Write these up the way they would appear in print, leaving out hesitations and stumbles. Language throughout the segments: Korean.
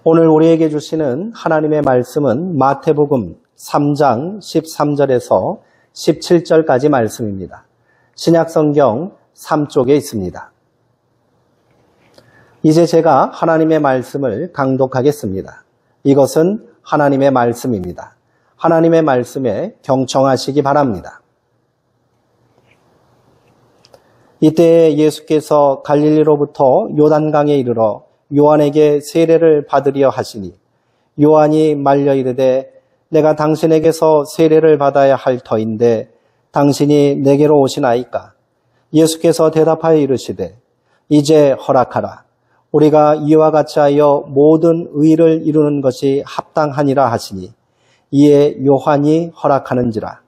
오늘 우리에게 주시는 하나님의 말씀은 마태복음 3장 13절에서 17절까지 말씀입니다. 신약성경 3쪽에 있습니다. 이제 제가 하나님의 말씀을 강독하겠습니다. 이것은 하나님의 말씀입니다. 하나님의 말씀에 경청하시기 바랍니다. 이때 예수께서 갈릴리로부터 요단강에 이르러 요한에게 세례를 받으려 하시니 요한이 말려 이르되 내가 당신에게서 세례를 받아야 할 터인데 당신이 내게로 오시나이까? 예수께서 대답하여 이르시되 이제 허락하라. 우리가 이와 같이 하여 모든 의를 이루는 것이 합당하니라 하시니 이에 요한이 허락하는지라.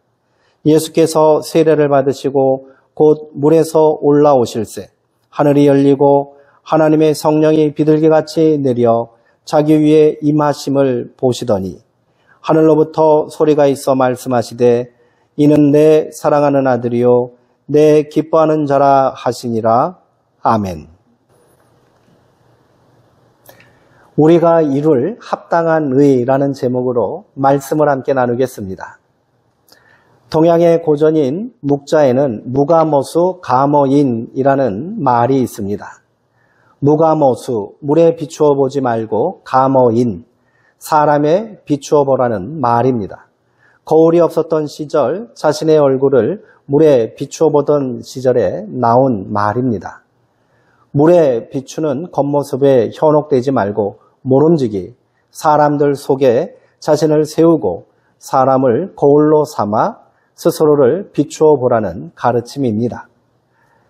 예수께서 세례를 받으시고 곧 물에서 올라오실새 하늘이 열리고 하나님의 성령이 비둘기같이 내려 자기 위에 임하심을 보시더니 하늘로부터 소리가 있어 말씀하시되 이는 내 사랑하는 아들이요 내 기뻐하는 자라 하시니라. 아멘. 우리가 이룰 합당한 의라는 제목으로 말씀을 함께 나누겠습니다. 동양의 고전인 묵자에는 무가모수 가머인이라는 말이 있습니다. 무가모수, 물에 비추어 보지 말고 가머인, 사람에 비추어 보라는 말입니다. 거울이 없었던 시절 자신의 얼굴을 물에 비추어 보던 시절에 나온 말입니다. 물에 비추는 겉모습에 현혹되지 말고 모름지기 사람들 속에 자신을 세우고 사람을 거울로 삼아 스스로를 비추어 보라는 가르침입니다.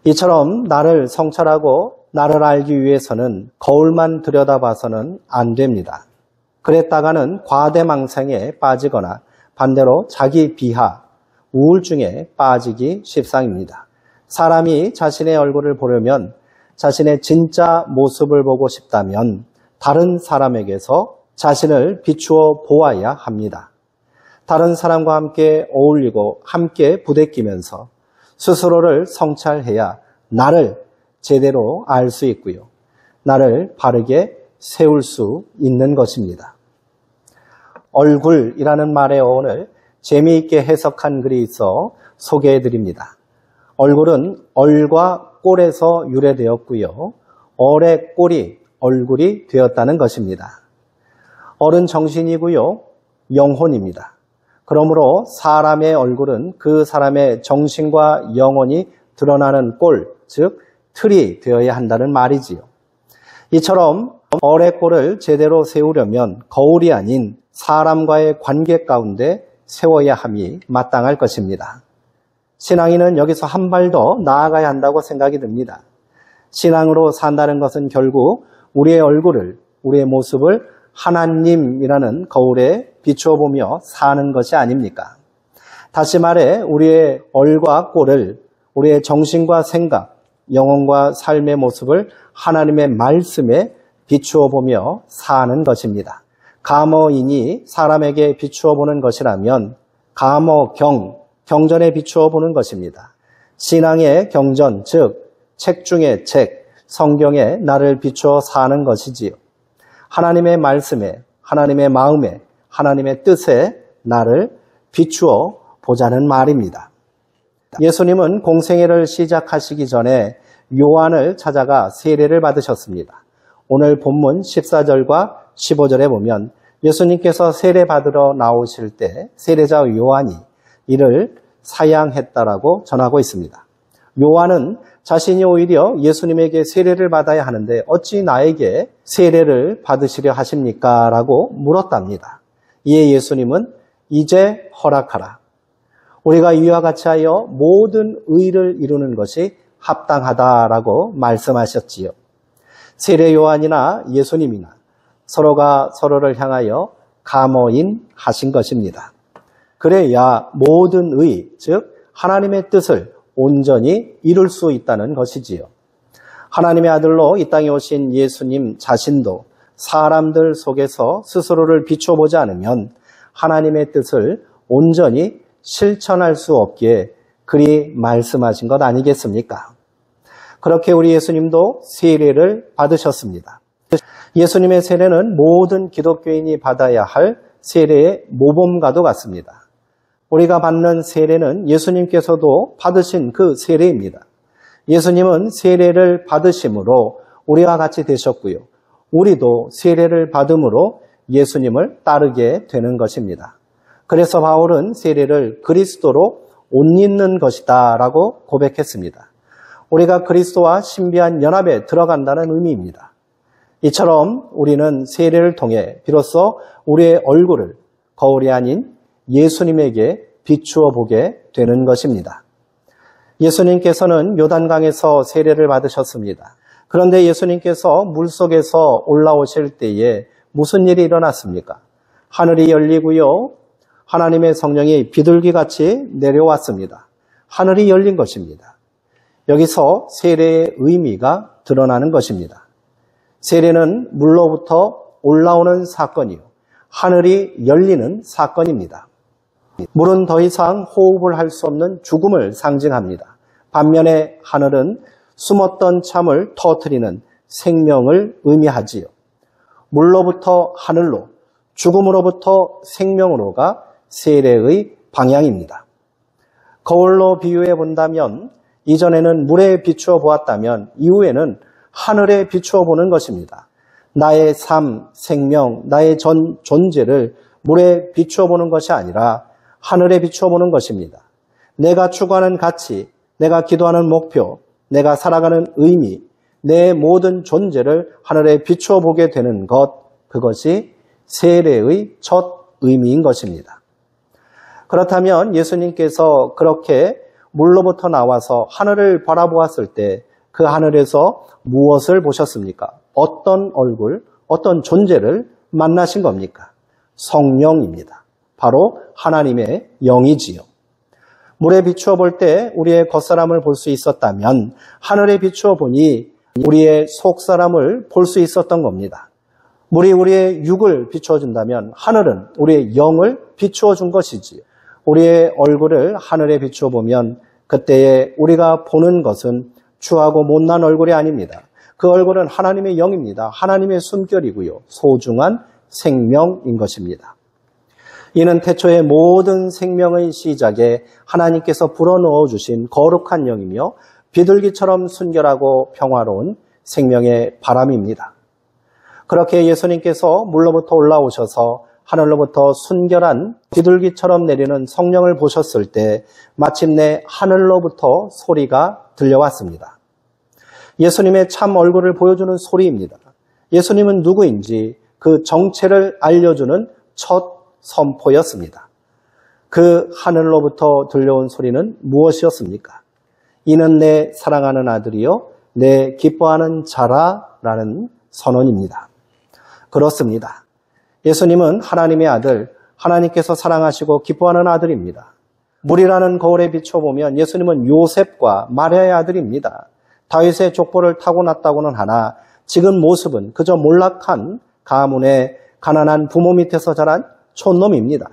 이처럼 나를 성찰하고 나를 알기 위해서는 거울만 들여다봐서는 안 됩니다. 그랬다가는 과대망상에 빠지거나 반대로 자기 비하, 우울증에 빠지기 십상입니다. 사람이 자신의 얼굴을 보려면 자신의 진짜 모습을 보고 싶다면 다른 사람에게서 자신을 비추어 보아야 합니다. 다른 사람과 함께 어울리고 함께 부대끼면서 스스로를 성찰해야 나를 제대로 알 수 있고요. 나를 바르게 세울 수 있는 것입니다. 얼굴이라는 말에 오늘 재미있게 해석한 글이 있어 소개해드립니다. 얼굴은 얼과 꼴에서 유래되었고요. 얼의 꼴이 얼굴이 되었다는 것입니다. 얼은 정신이고요. 영혼입니다. 그러므로 사람의 얼굴은 그 사람의 정신과 영혼이 드러나는 꼴, 즉 틀이 되어야 한다는 말이지요. 이처럼 얼의 꼴을 제대로 세우려면 거울이 아닌 사람과의 관계 가운데 세워야 함이 마땅할 것입니다. 신앙인은 여기서 한 발 더 나아가야 한다고 생각이 듭니다. 신앙으로 산다는 것은 결국 우리의 얼굴을, 우리의 모습을 하나님이라는 거울에 비추어 보며 사는 것이 아닙니까? 다시 말해 우리의 얼과 꼴을, 우리의 정신과 생각, 영혼과 삶의 모습을 하나님의 말씀에 비추어 보며 사는 것입니다. 가머인이 사람에게 비추어 보는 것이라면 가머경, 경전에 비추어 보는 것입니다. 신앙의 경전, 즉 책 중의 책, 성경에 나를 비추어 사는 것이지요. 하나님의 말씀에, 하나님의 마음에, 하나님의 뜻에 나를 비추어 보자는 말입니다. 예수님은 공생애를 시작하시기 전에 요한을 찾아가 세례를 받으셨습니다. 오늘 본문 14절과 15절에 보면 예수님께서 세례 받으러 나오실 때 세례자 요한이 이를 사양했다라고 전하고 있습니다. 요한은 자신이 오히려 예수님에게 세례를 받아야 하는데 어찌 나에게 세례를 받으시려 하십니까? 라고 물었답니다. 이에 예수님은 이제 허락하라. 우리가 이와 같이 하여 모든 의를 이루는 것이 합당하다라고 말씀하셨지요. 세례 요한이나 예수님이나 서로가 서로를 향하여 가머인 하신 것입니다. 그래야 모든 의, 즉 하나님의 뜻을 온전히 이룰 수 있다는 것이지요. 하나님의 아들로 이 땅에 오신 예수님 자신도 사람들 속에서 스스로를 비춰보지 않으면 하나님의 뜻을 온전히 실천할 수 없기에 그리 말씀하신 것 아니겠습니까? 그렇게 우리 예수님도 세례를 받으셨습니다. 예수님의 세례는 모든 기독교인이 받아야 할 세례의 모범과도 같습니다. 우리가 받는 세례는 예수님께서도 받으신 그 세례입니다. 예수님은 세례를 받으심으로 우리와 같이 되셨고요. 우리도 세례를 받음으로 예수님을 따르게 되는 것입니다. 그래서 바울은 세례를 그리스도로 옷 입는 것이다 라고 고백했습니다. 우리가 그리스도와 신비한 연합에 들어간다는 의미입니다. 이처럼 우리는 세례를 통해 비로소 우리의 얼굴을 거울이 아닌 예수님에게 비추어 보게 되는 것입니다. 예수님께서는 요단강에서 세례를 받으셨습니다. 그런데 예수님께서 물속에서 올라오실 때에 무슨 일이 일어났습니까? 하늘이 열리고요. 하나님의 성령이 비둘기같이 내려왔습니다. 하늘이 열린 것입니다. 여기서 세례의 의미가 드러나는 것입니다. 세례는 물로부터 올라오는 사건이요. 하늘이 열리는 사건입니다. 물은 더 이상 호흡을 할 수 없는 죽음을 상징합니다. 반면에 하늘은 숨었던 참을 터뜨리는 생명을 의미하지요. 물로부터 하늘로, 죽음으로부터 생명으로가 세례의 방향입니다. 거울로 비유해 본다면 이전에는 물에 비추어 보았다면 이후에는 하늘에 비추어 보는 것입니다. 나의 삶, 생명, 나의 존재를 물에 비추어 보는 것이 아니라 하늘에 비추어 보는 것입니다. 내가 추구하는 가치, 내가 기도하는 목표, 내가 살아가는 의미, 내 모든 존재를 하늘에 비추어 보게 되는 것, 그것이 세례의 첫 의미인 것입니다. 그렇다면 예수님께서 그렇게 물로부터 나와서 하늘을 바라보았을 때 그 하늘에서 무엇을 보셨습니까? 어떤 얼굴, 어떤 존재를 만나신 겁니까? 성령입니다. 바로 하나님의 영이지요. 물에 비추어 볼 때 우리의 겉사람을 볼 수 있었다면 하늘에 비추어 보니 우리의 속사람을 볼 수 있었던 겁니다. 물이 우리의 육을 비추어 준다면 하늘은 우리의 영을 비추어 준 것이지요. 우리의 얼굴을 하늘에 비추어 보면 그때에 우리가 보는 것은 추하고 못난 얼굴이 아닙니다. 그 얼굴은 하나님의 영입니다. 하나님의 숨결이고요. 소중한 생명인 것입니다. 이는 태초의 모든 생명의 시작에 하나님께서 불어넣어 주신 거룩한 영이며 비둘기처럼 순결하고 평화로운 생명의 바람입니다. 그렇게 예수님께서 물로부터 올라오셔서 하늘로부터 순결한 비둘기처럼 내리는 성령을 보셨을 때 마침내 하늘로부터 소리가 들려왔습니다. 예수님의 참 얼굴을 보여주는 소리입니다. 예수님은 누구인지 그 정체를 알려주는 첫 선포였습니다. 그 하늘로부터 들려온 소리는 무엇이었습니까? 이는 내 사랑하는 아들이요 내 기뻐하는 자라라는 선언입니다. 그렇습니다. 예수님은 하나님의 아들, 하나님께서 사랑하시고 기뻐하는 아들입니다. 물이라는 거울에 비춰보면 예수님은 요셉과 마리아의 아들입니다. 다윗의 족보를 타고났다고는 하나 지금 모습은 그저 몰락한 가문의 가난한 부모 밑에서 자란 촌놈입니다.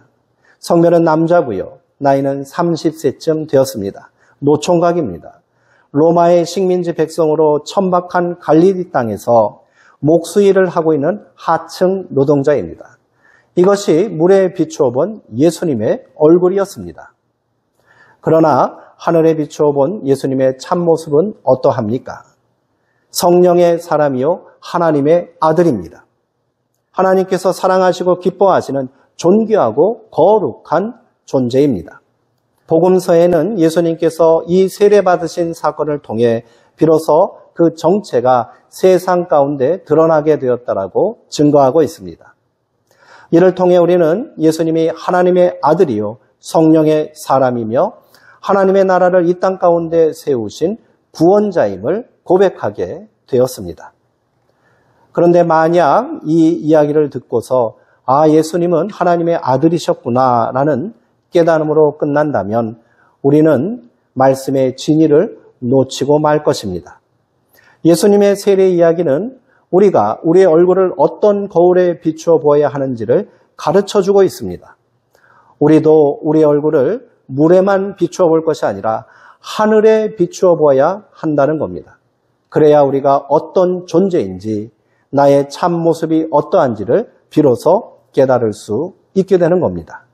성별은 남자고요. 나이는 30세쯤 되었습니다. 노총각입니다. 로마의 식민지 백성으로 천박한 갈릴리 땅에서 목수일을 하고 있는 하층 노동자입니다. 이것이 물에 비추어 본 예수님의 얼굴이었습니다. 그러나 하늘에 비추어 본 예수님의 참모습은 어떠합니까? 성령의 사람이요 하나님의 아들입니다. 하나님께서 사랑하시고 기뻐하시는 존귀하고 거룩한 존재입니다. 복음서에는 예수님께서 이 세례받으신 사건을 통해 비로소 그 정체가 세상 가운데 드러나게 되었다라고 증거하고 있습니다. 이를 통해 우리는 예수님이 하나님의 아들이요 성령의 사람이며 하나님의 나라를 이 땅 가운데 세우신 구원자임을 고백하게 되었습니다. 그런데 만약 이 이야기를 듣고서 예수님은 하나님의 아들이셨구나라는 깨달음으로 끝난다면 우리는 말씀의 진리를 놓치고 말 것입니다. 예수님의 세례 이야기는 우리가 우리의 얼굴을 어떤 거울에 비추어 보아야 하는지를 가르쳐주고 있습니다. 우리도 우리의 얼굴을 물에만 비추어 볼 것이 아니라 하늘에 비추어 보아야 한다는 겁니다. 그래야 우리가 어떤 존재인지 나의 참 모습이 어떠한지를 비로소 깨달을 수 있게 되는 겁니다.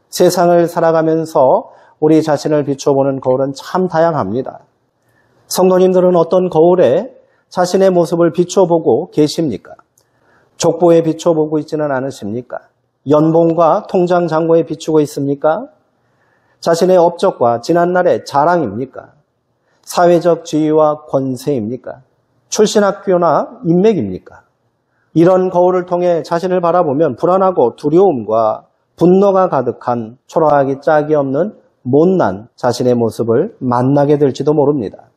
세상을 살아가면서 우리 자신을 비춰보는 거울은 참 다양합니다. 성도님들은 어떤 거울에 자신의 모습을 비춰보고 계십니까? 족보에 비춰보고 있지는 않으십니까? 연봉과 통장 잔고에 비추고 있습니까? 자신의 업적과 지난날의 자랑입니까? 사회적 지위와 권세입니까? 출신 학교나 인맥입니까? 이런 거울을 통해 자신을 바라보면 불안하고 두려움과 분노가 가득한 초라하기 짝이 없는 못난 자신의 모습을 만나게 될지도 모릅니다.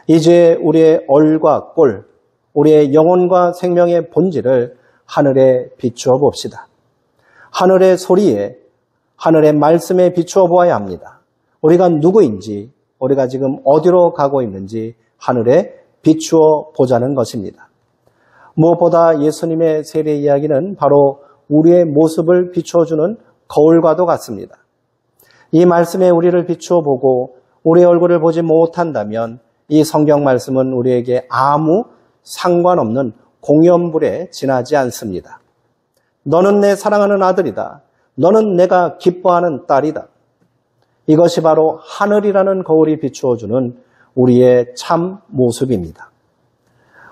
이제 우리의 얼과 꼴, 우리의 영혼과 생명의 본질을 하늘에 비추어 봅시다. 하늘의 소리에, 하늘의 말씀에 비추어 보아야 합니다. 우리가 누구인지, 우리가 지금 어디로 가고 있는지 하늘에 비추어 보자는 것입니다. 무엇보다 예수님의 세례 이야기는 바로 우리의 모습을 비추어주는 거울과도 같습니다. 이 말씀에 우리를 비추어 보고 우리의 얼굴을 보지 못한다면 이 성경 말씀은 우리에게 아무 상관없는 공연불에 지나지 않습니다. 너는 내 사랑하는 아들이다. 너는 내가 기뻐하는 딸이다. 이것이 바로 하늘이라는 거울이 비추어주는 우리의 참 모습입니다.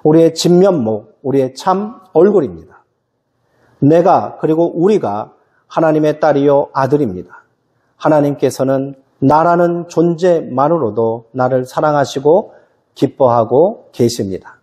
우리의 진면목, 우리의 참 얼굴입니다. 내가 그리고 우리가 하나님의 딸이요 아들입니다. 하나님께서는 나라는 존재만으로도 나를 사랑하시고 기뻐하고 계십니다.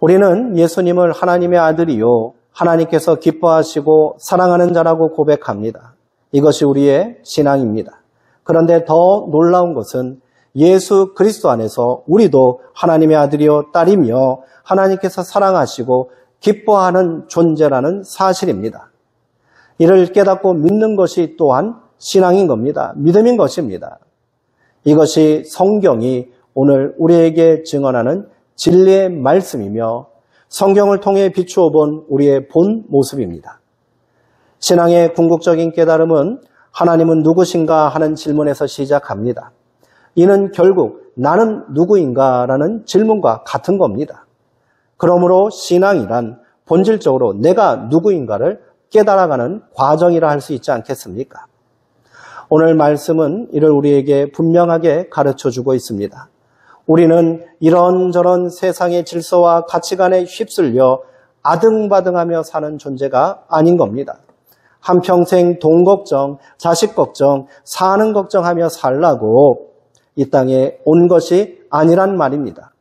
우리는 예수님을 하나님의 아들이요 하나님께서 기뻐하시고 사랑하는 자라고 고백합니다. 이것이 우리의 신앙입니다. 그런데 더 놀라운 것은 예수 그리스도 안에서 우리도 하나님의 아들이요 딸이며 하나님께서 사랑하시고 기뻐하는 존재라는 사실입니다. 이를 깨닫고 믿는 것이 또한 신앙인 겁니다. 믿음인 것입니다. 이것이 성경이 오늘 우리에게 증언하는 진리의 말씀이며 성경을 통해 비추어 본 우리의 본 모습입니다. 신앙의 궁극적인 깨달음은 하나님은 누구신가 하는 질문에서 시작합니다. 이는 결국 나는 누구인가라는 질문과 같은 겁니다. 그러므로 신앙이란 본질적으로 내가 누구인가를 깨달아가는 과정이라 할 수 있지 않겠습니까? 오늘 말씀은 이를 우리에게 분명하게 가르쳐주고 있습니다. 우리는 이런저런 세상의 질서와 가치관에 휩쓸려 아등바등하며 사는 존재가 아닌 겁니다. 한평생 돈 걱정, 자식 걱정, 사는 걱정하며 살라고 이 땅에 온 것이 아니란 말입니다.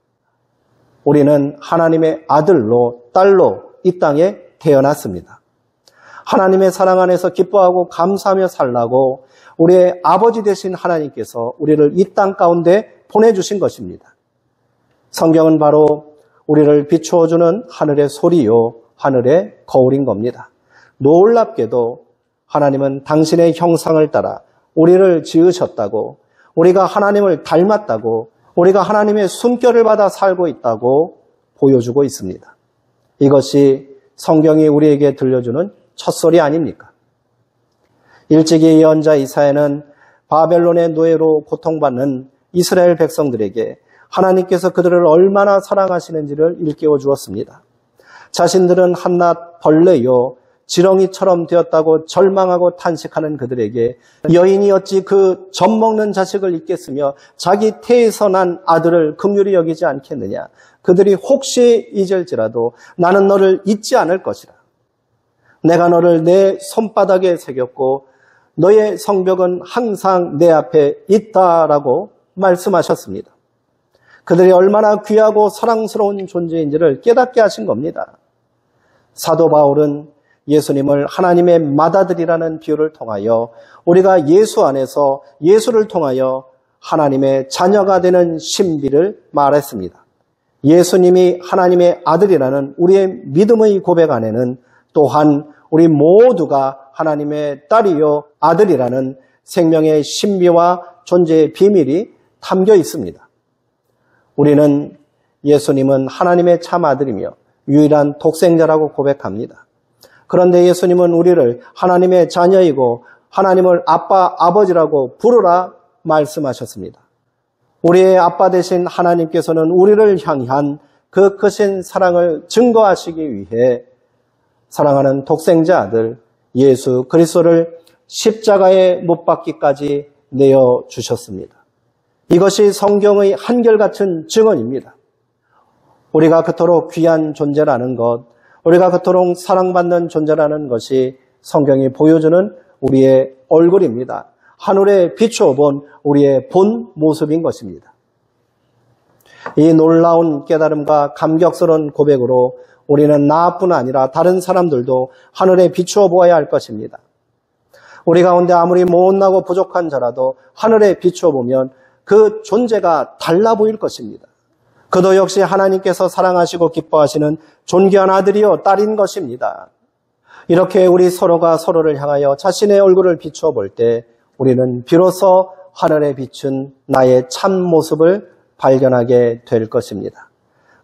우리는 하나님의 아들로, 딸로 이 땅에 태어났습니다. 하나님의 사랑 안에서 기뻐하고 감사하며 살라고 우리의 아버지 되신 하나님께서 우리를 이 땅 가운데 보내주신 것입니다. 성경은 바로 우리를 비추어주는 하늘의 소리요, 하늘의 거울인 겁니다. 놀랍게도 하나님은 당신의 형상을 따라 우리를 지으셨다고, 우리가 하나님을 닮았다고, 우리가 하나님의 숨결을 받아 살고 있다고 보여주고 있습니다. 이것이 성경이 우리에게 들려주는 첫소리 아닙니까? 일찍이 예언자 이사야는 바벨론의 노예로 고통받는 이스라엘 백성들에게 하나님께서 그들을 얼마나 사랑하시는지를 일깨워 주었습니다. 자신들은 한낱 벌레요 지렁이처럼 되었다고 절망하고 탄식하는 그들에게 여인이 어찌 그 젖먹는 자식을 잊겠으며 자기 태에서 난 아들을 긍휼히 여기지 않겠느냐. 그들이 혹시 잊을지라도 나는 너를 잊지 않을 것이라. 내가 너를 내 손바닥에 새겼고 너의 성벽은 항상 내 앞에 있다라고 말씀하셨습니다. 그들이 얼마나 귀하고 사랑스러운 존재인지를 깨닫게 하신 겁니다. 사도 바울은 예수님을 하나님의 맏아들이라는 비유를 통하여 우리가 예수 안에서 예수를 통하여 하나님의 자녀가 되는 신비를 말했습니다. 예수님이 하나님의 아들이라는 우리의 믿음의 고백 안에는 또한 우리 모두가 하나님의 딸이요 아들이라는 생명의 신비와 존재의 비밀이 담겨 있습니다. 우리는 예수님은 하나님의 참 아들이며 유일한 독생자라고 고백합니다. 그런데 예수님은 우리를 하나님의 자녀이고 하나님을 아빠, 아버지라고 부르라 말씀하셨습니다. 우리의 아빠 되신 하나님께서는 우리를 향한 그 크신 사랑을 증거하시기 위해 사랑하는 독생자 아들 예수 그리스도를 십자가에 못 박기까지 내어주셨습니다. 이것이 성경의 한결같은 증언입니다. 우리가 그토록 귀한 존재라는 것, 우리가 그토록 사랑받는 존재라는 것이 성경이 보여주는 우리의 얼굴입니다. 하늘에 비추어 본 우리의 본 모습인 것입니다. 이 놀라운 깨달음과 감격스러운 고백으로 우리는 나뿐 아니라 다른 사람들도 하늘에 비추어 보아야 할 것입니다. 우리 가운데 아무리 못나고 부족한 자라도 하늘에 비추어 보면 그 존재가 달라 보일 것입니다. 그도 역시 하나님께서 사랑하시고 기뻐하시는 존귀한 아들이요 딸인 것입니다. 이렇게 우리 서로가 서로를 향하여 자신의 얼굴을 비추어 볼 때 우리는 비로소 하늘에 비춘 나의 참 모습을 발견하게 될 것입니다.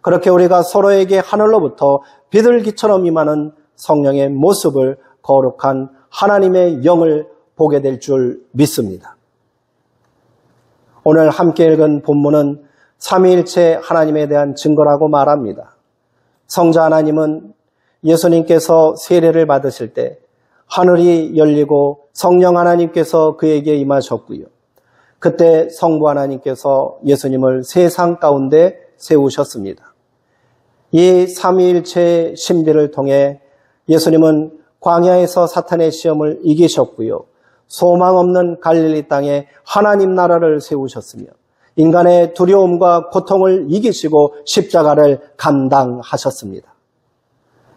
그렇게 우리가 서로에게 하늘로부터 비둘기처럼 임하는 성령의 모습을 거룩한 하나님의 영을 보게 될 줄 믿습니다. 오늘 함께 읽은 본문은 삼위일체 하나님에 대한 증거라고 말합니다. 성자 하나님은 예수님께서 세례를 받으실 때 하늘이 열리고 성령 하나님께서 그에게 임하셨고요. 그때 성부 하나님께서 예수님을 세상 가운데 세우셨습니다. 이 삼위일체의 신비를 통해 예수님은 광야에서 사탄의 시험을 이기셨고요. 소망 없는 갈릴리 땅에 하나님 나라를 세우셨으며 인간의 두려움과 고통을 이기시고 십자가를 감당하셨습니다.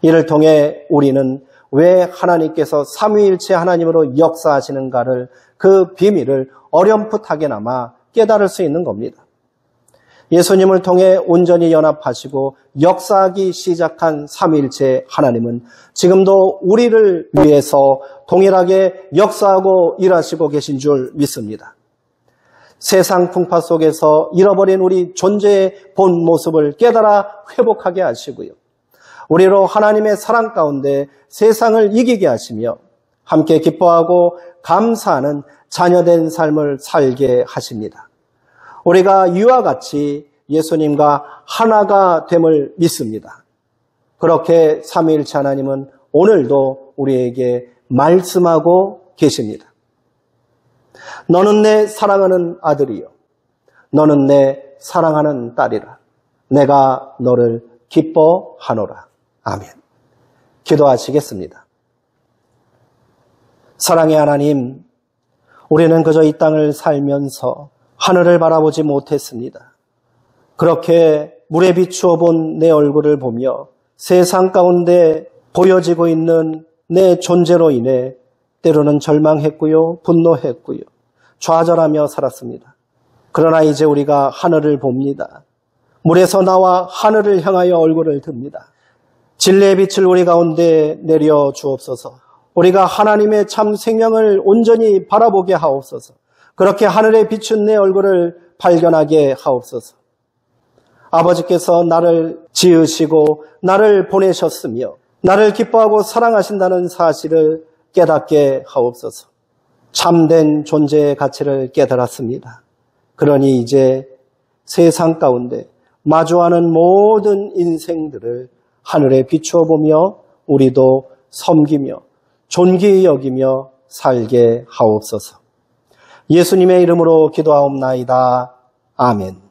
이를 통해 우리는 왜 하나님께서 삼위일체 하나님으로 역사하시는가를 그 비밀을 어렴풋하게나마 깨달을 수 있는 겁니다. 예수님을 통해 온전히 연합하시고 역사하기 시작한 삼위일체 하나님은 지금도 우리를 위해서 동일하게 역사하고 일하시고 계신 줄 믿습니다. 세상 풍파 속에서 잃어버린 우리 존재의 본 모습을 깨달아 회복하게 하시고요. 우리로 하나님의 사랑 가운데 세상을 이기게 하시며 함께 기뻐하고 감사하는 자녀된 삶을 살게 하십니다. 우리가 이와 같이 예수님과 하나가 됨을 믿습니다. 그렇게 삼위일체 하나님은 오늘도 우리에게 말씀하고 계십니다. 너는 내 사랑하는 아들이요 너는 내 사랑하는 딸이라. 내가 너를 기뻐하노라. 아멘. 기도하시겠습니다. 사랑의 하나님, 우리는 그저 이 땅을 살면서 하늘을 바라보지 못했습니다. 그렇게 물에 비추어 본 내 얼굴을 보며 세상 가운데 보여지고 있는 내 존재로 인해 때로는 절망했고요, 분노했고요, 좌절하며 살았습니다. 그러나 이제 우리가 하늘을 봅니다. 물에서 나와 하늘을 향하여 얼굴을 듭니다. 진리의 빛을 우리 가운데 내려 주옵소서. 우리가 하나님의 참 생명을 온전히 바라보게 하옵소서. 그렇게 하늘에 비춘 내 얼굴을 발견하게 하옵소서. 아버지께서 나를 지으시고 나를 보내셨으며 나를 기뻐하고 사랑하신다는 사실을 깨닫게 하옵소서. 참된 존재의 가치를 깨달았습니다. 그러니 이제 세상 가운데 마주하는 모든 인생들을 하늘에 비추어 보며 우리도 섬기며 존귀히 여기며 살게 하옵소서. 예수님의 이름으로 기도하옵나이다. 아멘.